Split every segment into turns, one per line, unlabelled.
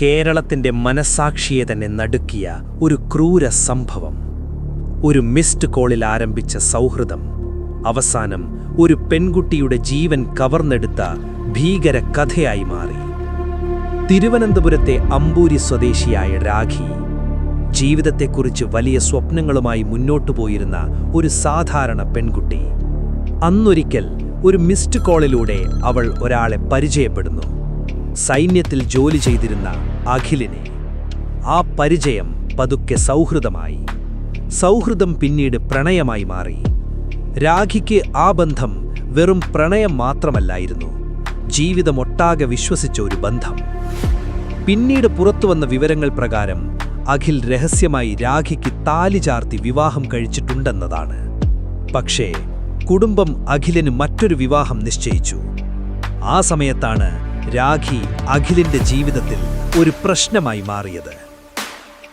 കേരളത്തിന്റെ മനസാക്ഷിയെ തന്നെ നടുക്കിയ ഒരു ക്രൂര സംഭവം. ഒരു മിസ്ഡ് കോളിൽ ആരംഭിച്ച സൗഹൃദം അവസാനം ഒരു പെൺകുട്ടിയുടെ ജീവൻ കവർന്നെടുത്ത ഭീകര കഥയായി മാറി. തിരുവനന്തപുരത്തെ അമ്പൂരി സ്വദേശിയായ രാഖി ജീവിതത്തെക്കുറിച്ച് വലിയ സ്വപ്നങ്ങളുമായി മുന്നോട്ടു പോയിരുന്ന ഒരു സാധാരണ പെൺകുട്ടി. അന്നൊരിക്കൽ ഒരു മിസ്ഡ് കോളിലൂടെ അവൾ ഒരാളെ പരിചയപ്പെടുന്നു. സൈന്യത്തിൽ ജോലി ചെയ്തിരുന്ന അഖിലിനെ. ആ പരിചയം പതുക്കെ സൗഹൃദമായി. സൗഹൃദം പിന്നീട് പ്രണയമായി മാറി. രാഖിക്ക് ആ ബന്ധം വെറും പ്രണയം മാത്രമല്ലായിരുന്നു, ജീവിതമൊട്ടാകെ വിശ്വസിച്ച ഒരു ബന്ധം. പിന്നീട് പുറത്തുവന്ന വിവരങ്ങൾ പ്രകാരം അഖിൽ രഹസ്യമായി രാഖിക്ക് താലി ചാർത്തി വിവാഹം കഴിച്ചിട്ടുണ്ടെന്നതാണ്. പക്ഷേ കുടുംബം അഖിലിന് മറ്റൊരു വിവാഹം നിശ്ചയിച്ചു. ആ സമയത്താണ് രാഖി അഖിലിന്റെ ജീവിതത്തിൽ ഒരു പ്രശ്നമായി മാറിയത്.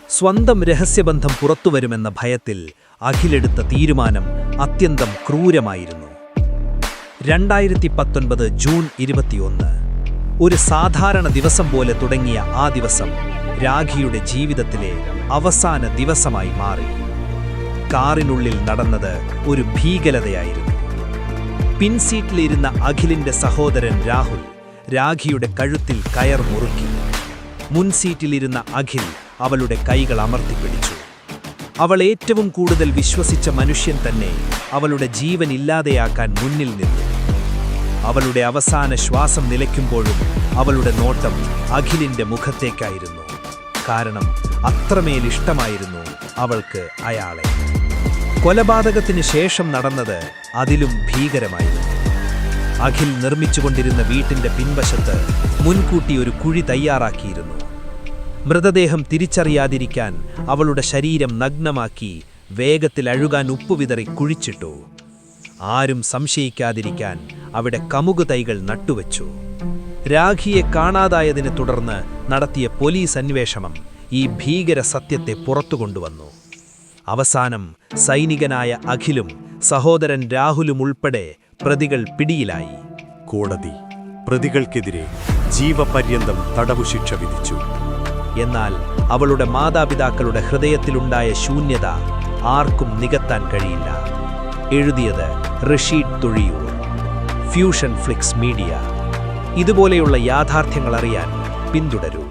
സ്വന്തം രഹസ്യബന്ധം പുറത്തുവരുമെന്ന ഭയത്തിൽ അഖിലെടുത്ത തീരുമാനം അത്യന്തം ക്രൂരമായിരുന്നു. 2019 ജൂൺ 21 ഒരു സാധാരണ ദിവസം പോലെ തുടങ്ങിയ ആ ദിവസം രാഖിയുടെ ജീവിതത്തിലെ അവസാന ദിവസമായി മാറി. കാറിനുള്ളിൽ നടന്നത് ഒരു ഭീകരതയായിരുന്നു. പിൻസീറ്റിലിരുന്ന അഖിലിന്റെ സഹോദരൻ രാഹുൽ രാഖിയുടെ കഴുത്തിൽ കയർ മുറുക്കി. മുൻസീറ്റിലിരുന്ന അഖിൽ അവളുടെ കൈകൾ അമർത്തിപ്പിടിച്ചു. അവൾ ഏറ്റവും കൂടുതൽ വിശ്വസിച്ച മനുഷ്യൻ തന്നെ അവളുടെ ജീവൻ ഇല്ലാതെയാക്കാൻ മുന്നിൽ നിന്നു. അവളുടെ അവസാന ശ്വാസം നിലയ്ക്കുമ്പോഴും അവളുടെ നോട്ടം അഖിലിന്റെ മുഖത്തേക്കായിരുന്നു. കാരണം അത്രമേൽ ഇഷ്ടമായിരുന്നു അവൾക്ക് അയാളെ. കൊലപാതകത്തിന് ശേഷം നടന്നത് അതിലും ഭീകരമായിരുന്നു. അഖിൽ നിർമ്മിച്ചുകൊണ്ടിരുന്ന വീട്ടിന്റെ പിൻവശത്ത് മുൻകൂട്ടി ഒരു കുഴി തയ്യാറാക്കിയിരുന്നു. മൃതദേഹം തിരിച്ചറിയാതിരിക്കാൻ അവളുടെ ശരീരം നഗ്നമാക്കി വേഗത്തിൽ അഴുകാൻ ഉപ്പുവിതറി കുഴിച്ചിട്ടു. ആരും സംശയിക്കാതിരിക്കാൻ അവിടെ കമുക് തൈകൾ നട്ടുവച്ചു. രാഖിയെ കാണാതായതിനെ തുടർന്ന് നടത്തിയ പോലീസ് അന്വേഷണം ഈ ഭീകര സത്യത്തെ പുറത്തുകൊണ്ടുവന്നു. അവസാനം സൈനികനായ അഖിലും സഹോദരൻ രാഹുലും ഉൾപ്പെടെ പ്രതികൾ പിടിയിലായി.
കോടതി പ്രതികൾക്കെതിരെ ജീവപര്യന്തം തടവുശിക്ഷ വിധിച്ചു.
എന്നാൽ അവളുടെ മാതാപിതാക്കളുടെ ഹൃദയത്തിലുണ്ടായ ശൂന്യത ആർക്കും നികത്താൻ കഴിയില്ല. എഴുതിയത് റഷീദ് തുഴിയൂർ, ഫ്യൂഷൻ ഫ്ലിക്സ് മീഡിയ. ഇതുപോലെയുള്ള യാഥാർത്ഥ്യങ്ങൾ അറിയാൻ പിന്തുടരൂ.